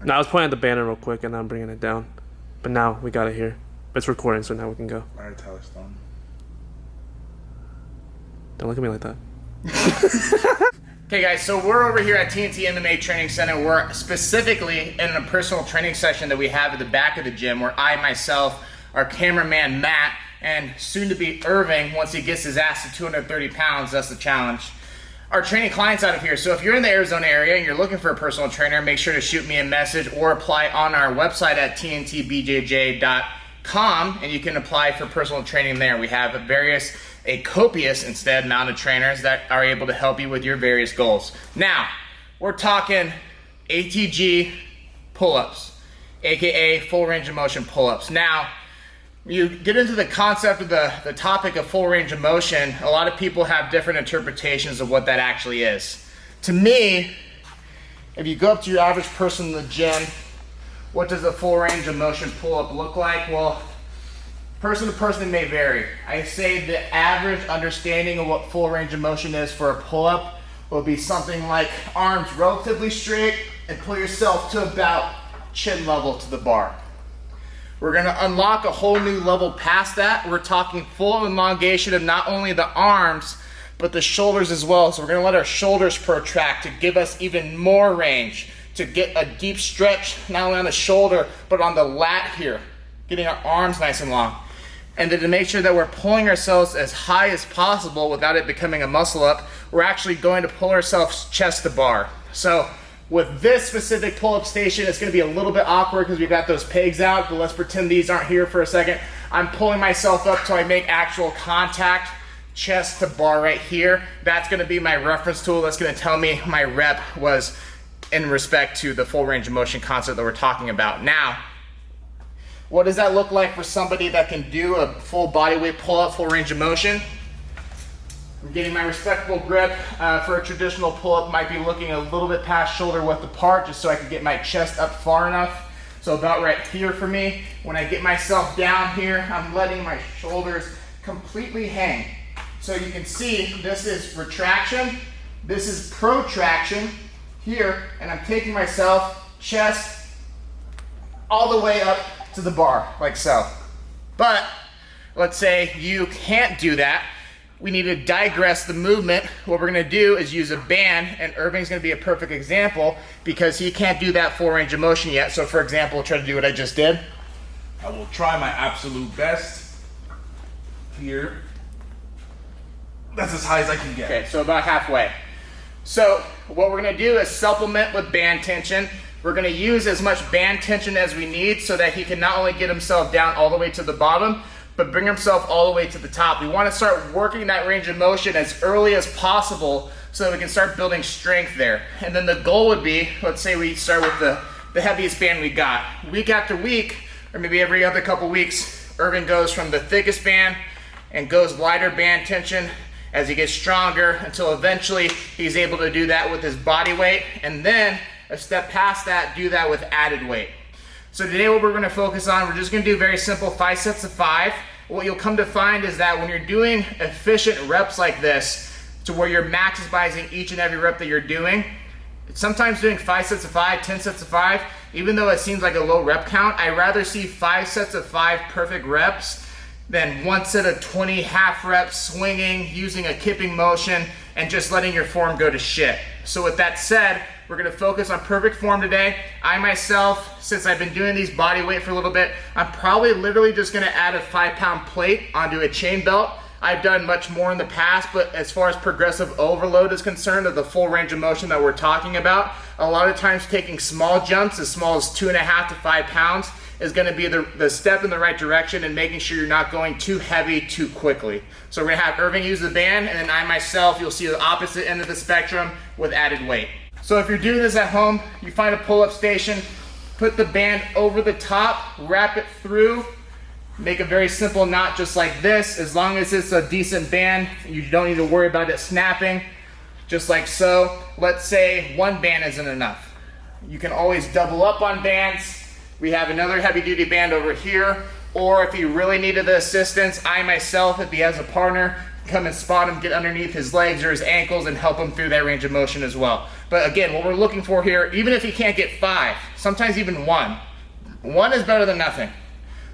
Now I was pointing at the banner real quick and now I'm bringing it down. But now we got it here. It's recording, so now we can go. All right, Tyler Stone. Don't look at me like that. Okay guys, so we're over here at TNT MMA Training Center. We're specifically in a personal training session that we have at the back of the gym where I, myself, our cameraman Matt, and soon to be Irving, once he gets his ass to 230 pounds, that's the challenge, are training clients out of here. So if you're in the Arizona area and you're looking for a personal trainer, make sure to shoot me a message or apply on our website at tntbjj.com and you can apply for personal training there. We have a copious amount of trainers that are able to help you with your various goals. Now, we're talking ATG pull-ups, AKA full range of motion pull-ups. Now, you get into the concept of the topic of full range of motion, a lot of people have different interpretations of what that actually is. To me, if you go up to your average person in the gym, what does a full range of motion pull-up look like? Well, person to person it may vary. I say the average understanding of what full range of motion is for a pull-up will be something like arms relatively straight and pull yourself to about chin level to the bar. We're gonna unlock a whole new level past that. We're talking full elongation of not only the arms, but the shoulders as well. So we're gonna let our shoulders protract to give us even more range, to get a deep stretch, not only on the shoulder, but on the lat here, getting our arms nice and long. And then to make sure that we're pulling ourselves as high as possible without it becoming a muscle up, we're actually going to pull ourselves chest to bar. So with this specific pull-up station, it's gonna be a little bit awkward because we've got those pegs out, but let's pretend these aren't here for a second. I'm pulling myself up till I make actual contact, chest to bar right here. That's gonna be my reference tool. That's gonna tell me my rep was in respect to the full range of motion concept that we're talking about. Now, what does that look like for somebody that can do a full body weight pull-up, full range of motion? I'm getting my respectable grip. For a traditional pull-up, might be looking a little bit past shoulder width apart just so I can get my chest up far enough. So about right here for me. When I get myself down here, I'm letting my shoulders completely hang. So you can see this is retraction, this is protraction here, and I'm taking myself chest all the way up to the bar, like so. But let's say you can't do that. We need to digress the movement. What we're gonna do is use a band, and Irving's gonna be a perfect example because he can't do that full range of motion yet. So for example, try to do what I just did. I will try my absolute best here. That's as high as I can get. Okay, so about halfway. So what we're gonna do is supplement with band tension. We're gonna use as much band tension as we need so that he can not only get himself down all the way to the bottom, but bring himself all the way to the top. We wanna start working that range of motion as early as possible so that we can start building strength there. And then the goal would be, let's say we start with the heaviest band we got. Week after week, or maybe every other couple weeks, Irving goes from the thickest band and goes lighter band tension as he gets stronger until eventually he's able to do that with his body weight. And then a step past that, do that with added weight. So today what we're gonna focus on, we're just gonna do very simple 5 sets of 5. What you'll come to find is that when you're doing efficient reps like this, to where you're maximizing each and every rep that you're doing, sometimes doing 5 sets of 5, 10 sets of 5, even though it seems like a low rep count, I'd rather see 5 sets of 5 perfect reps than 1 set of 20 half reps swinging, using a kipping motion, and just letting your form go to shit. So with that said, we're gonna focus on perfect form today. I myself, since I've been doing these body weight for a little bit, I'm probably literally just gonna add a 5-pound plate onto a chain belt. I've done much more in the past, but as far as progressive overload is concerned of the full range of motion that we're talking about, a lot of times taking small jumps as small as 2.5 to 5 pounds is gonna be the step in the right direction and making sure you're not going too heavy too quickly. So we're gonna have Irving use the band, and then I myself, you'll see the opposite end of the spectrum with added weight. So if you're doing this at home, you find a pull-up station, put the band over the top, wrap it through, make a very simple knot just like this. As long as it's a decent band, you don't need to worry about it snapping, just like so. Let's say 1 band isn't enough. You can always double up on bands. We have another heavy-duty band over here, or if you really needed the assistance, I myself, if he has a partner, come and spot him, get underneath his legs or his ankles and help him through that range of motion as well. But again, what we're looking for here, even if he can't get 5, sometimes even 1 is better than nothing.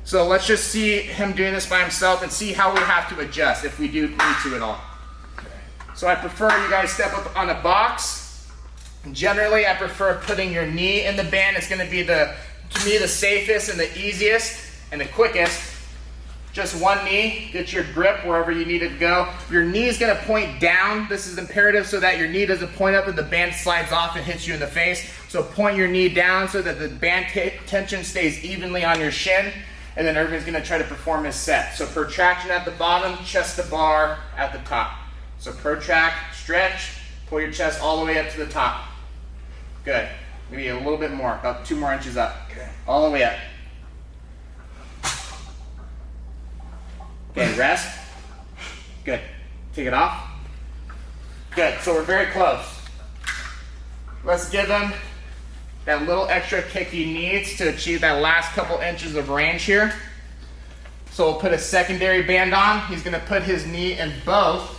So let's just see him doing this by himself and see how we have to adjust if we do need to at all. So I prefer you guys step up on a box. Generally, I prefer putting your knee in the band. It's going to be to me the safest and the easiest and the quickest. Just one knee, get your grip wherever you need it to go. Your knee is going to point down. This is imperative so that your knee doesn't point up and the band slides off and hits you in the face. So point your knee down so that the band tension stays evenly on your shin, and then everybody's going to try to perform his set. So protraction at the bottom, chest to bar at the top. So protract, stretch, pull your chest all the way up to the top. Good. Maybe a little bit more, about 2 more inches up. Okay. All the way up. Okay, rest. Good. Take it off. Good, so we're very close. Let's give him that little extra kick he needs to achieve that last couple inches of range here. So we'll put a secondary band on. He's gonna put his knee in both.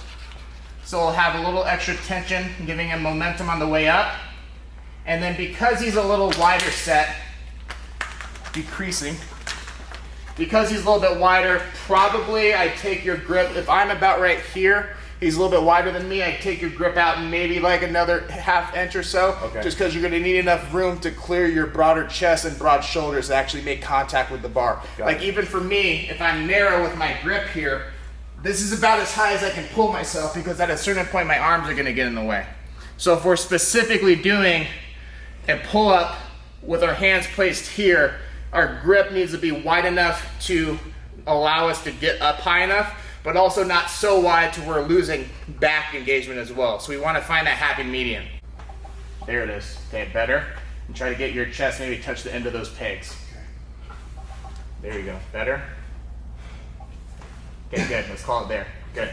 So we'll have a little extra tension, giving him momentum on the way up. And then because he's a little wider set, decreasing, because he's a little bit wider, probably I take your grip, if I'm about right here, he's a little bit wider than me, I take your grip out maybe like another ½ inch or so, just because you're gonna need enough room to clear your broader chest and broad shoulders to actually make contact with the bar. Even for me, if I'm narrow with my grip here, this is about as high as I can pull myself, because at a certain point my arms are gonna get in the way. So if we're specifically doing a pull-up with our hands placed here, our grip needs to be wide enough to allow us to get up high enough, but also not so wide to where we're losing back engagement as well. So we want to find that happy medium. There it is. Okay, better. And try to get your chest, maybe touch the end of those pegs. There you go. Better. Okay, good. Let's call it there. Good.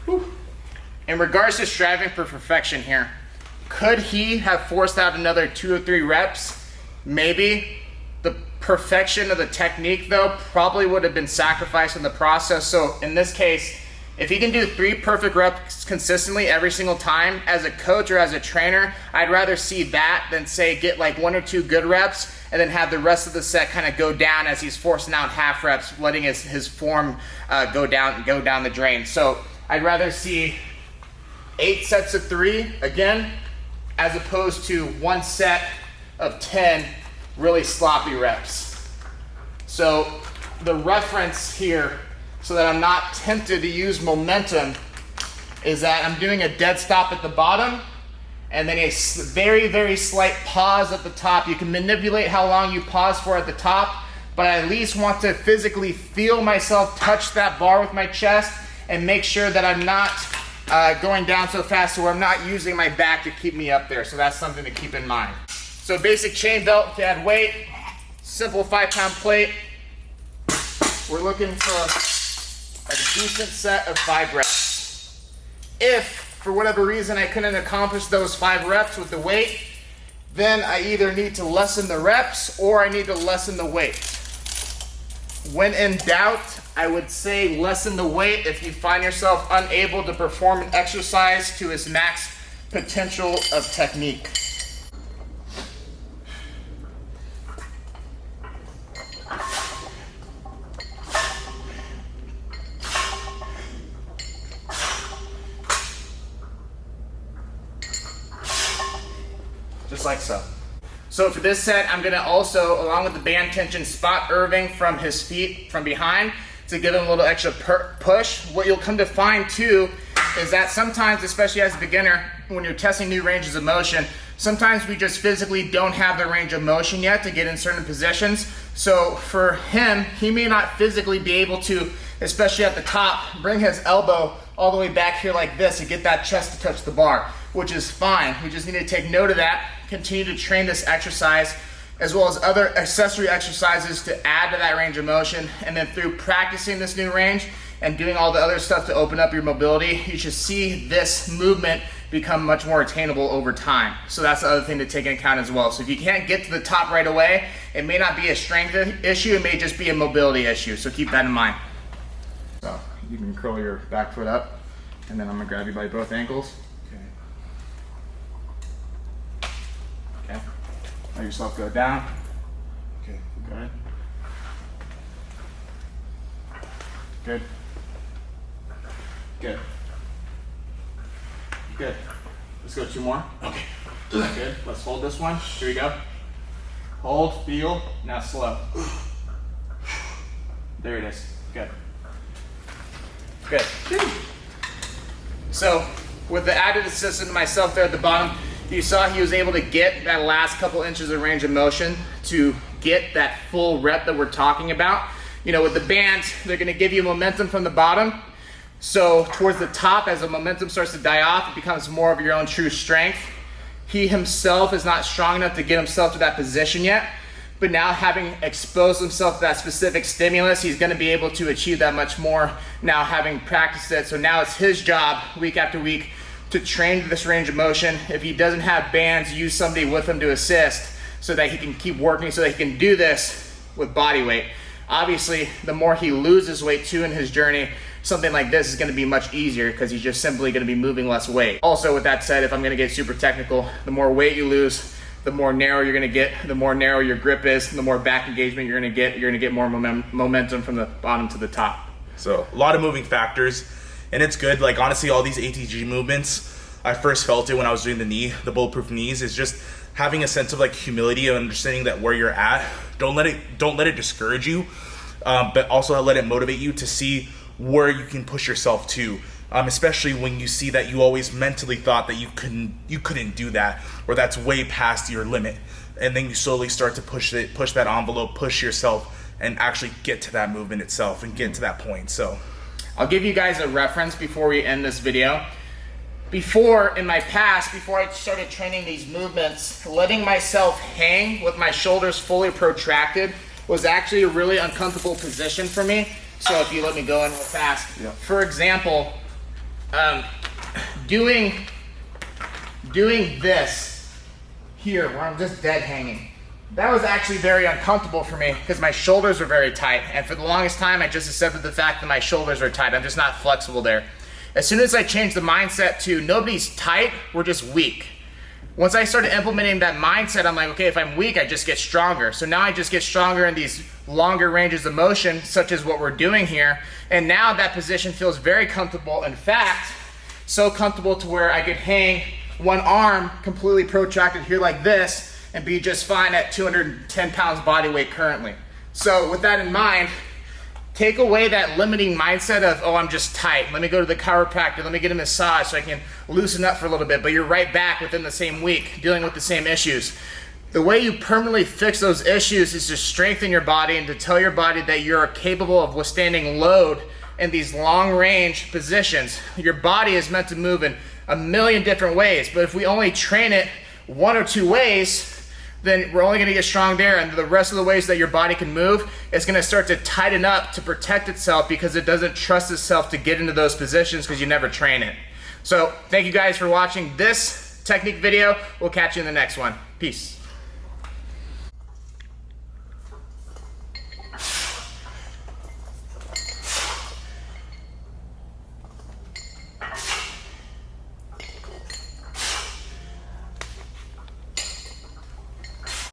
Whew. In regards to striving for perfection here, could he have forced out another 2 or 3 reps? Maybe. The perfection of the technique, though, probably would have been sacrificed in the process. So in this case, if he can do 3 perfect reps consistently every single time, as a coach or as a trainer, I'd rather see that than say get like 1 or 2 good reps and then have the rest of the set kind of go down as he's forcing out half reps, letting his form go down the drain. So I'd rather see 8 sets of 3 again, as opposed to 1 set of 10 really sloppy reps. So the reference here, so that I'm not tempted to use momentum, is that I'm doing a dead stop at the bottom and then a very, very slight pause at the top. You can manipulate how long you pause for at the top, but I at least want to physically feel myself touch that bar with my chest and make sure that I'm not going down so fast to where I'm not using my back to keep me up there. So that's something to keep in mind. So basic chain belt to add weight, simple 5-pound plate. We're looking for a decent set of 5 reps. If, for whatever reason, I couldn't accomplish those 5 reps with the weight, then I either need to lessen the reps or I need to lessen the weight. When in doubt, I would say lessen the weight if you find yourself unable to perform an exercise to its max potential of technique. Just like so. So for this set, I'm gonna also, along with the band tension, spot Irving from his feet from behind to give him a little extra push. What you'll come to find too is that sometimes, especially as a beginner, when you're testing new ranges of motion, sometimes we just physically don't have the range of motion yet to get in certain positions. So for him, he may not physically be able to, especially at the top, bring his elbow all the way back here like this and get that chest to touch the bar, which is fine. We just need to take note of that, continue to train this exercise, as well as other accessory exercises to add to that range of motion. And then through practicing this new range and doing all the other stuff to open up your mobility, you should see this movement become much more attainable over time. So that's the other thing to take into account as well. So if you can't get to the top right away, it may not be a strength issue, it may just be a mobility issue. So keep that in mind. So you can curl your back foot up, and then I'm gonna grab you by both ankles. Okay. Let yourself go down. Okay. Good. Good. Good. Good. Let's go 2 more. Okay. Good. Let's hold this one. Here we go. Hold, feel, now slow. There it is. Good. Good. So, with the added assistance of myself there at the bottom, you saw he was able to get that last couple inches of range of motion to get that full rep that we're talking about. You know, with the bands, they're gonna give you momentum from the bottom. So towards the top, as the momentum starts to die off, it becomes more of your own true strength. He himself is not strong enough to get himself to that position yet, but now having exposed himself to that specific stimulus, he's gonna be able to achieve that much more now having practiced it. So now it's his job week after week to train this range of motion. If he doesn't have bands, use somebody with him to assist so that he can keep working, so that he can do this with body weight. Obviously, the more he loses weight too in his journey, something like this is gonna be much easier because he's just simply gonna be moving less weight. Also, with that said, if I'm gonna get super technical, the more weight you lose, the more narrow you're gonna get, the more narrow your grip is, the more back engagement you're gonna get more momentum from the bottom to the top. So a lot of moving factors, and it's good. Like honestly, all these ATG movements, I first felt it when I was doing the bulletproof knees, is just having a sense of like humility and understanding that where you're at, don't let it discourage you, but also let it motivate you to see where you can push yourself to. Especially when you see that you always mentally thought that you couldn't do that, or that's way past your limit, and then you slowly start to push that envelope, push yourself, and actually get to that movement itself and get to that point. So I'll give you guys a reference before we end this video. Before, in my past, before I started training these movements, letting myself hang with my shoulders fully protracted was actually a really uncomfortable position for me. So if you let me go in real fast. Yeah. For example, doing this here where I'm just dead hanging. That was actually very uncomfortable for me because my shoulders were very tight. And for the longest time, I just accepted the fact that my shoulders are tight. I'm just not flexible there. As soon as I changed the mindset to nobody's tight, we're just weak. Once I started implementing that mindset, I'm like, okay, if I'm weak, I just get stronger. So now I just get stronger in these longer ranges of motion, such as what we're doing here. And now that position feels very comfortable. In fact, so comfortable to where I could hang one arm completely protracted here like this and be just fine at 210 pounds body weight currently. So with that in mind, take away that limiting mindset of, oh, I'm just tight. Let me go to the chiropractor. Let me get a massage so I can loosen up for a little bit. But you're right back within the same week dealing with the same issues. The way you permanently fix those issues is to strengthen your body and to tell your body that you're capable of withstanding load in these long range positions. Your body is meant to move in a million different ways. But if we only train it 1 or 2 ways, then we're only gonna get strong there, and the rest of the ways that your body can move is gonna start to tighten up to protect itself because it doesn't trust itself to get into those positions because you never train it. So thank you guys for watching this technique video. We'll catch you in the next one. Peace.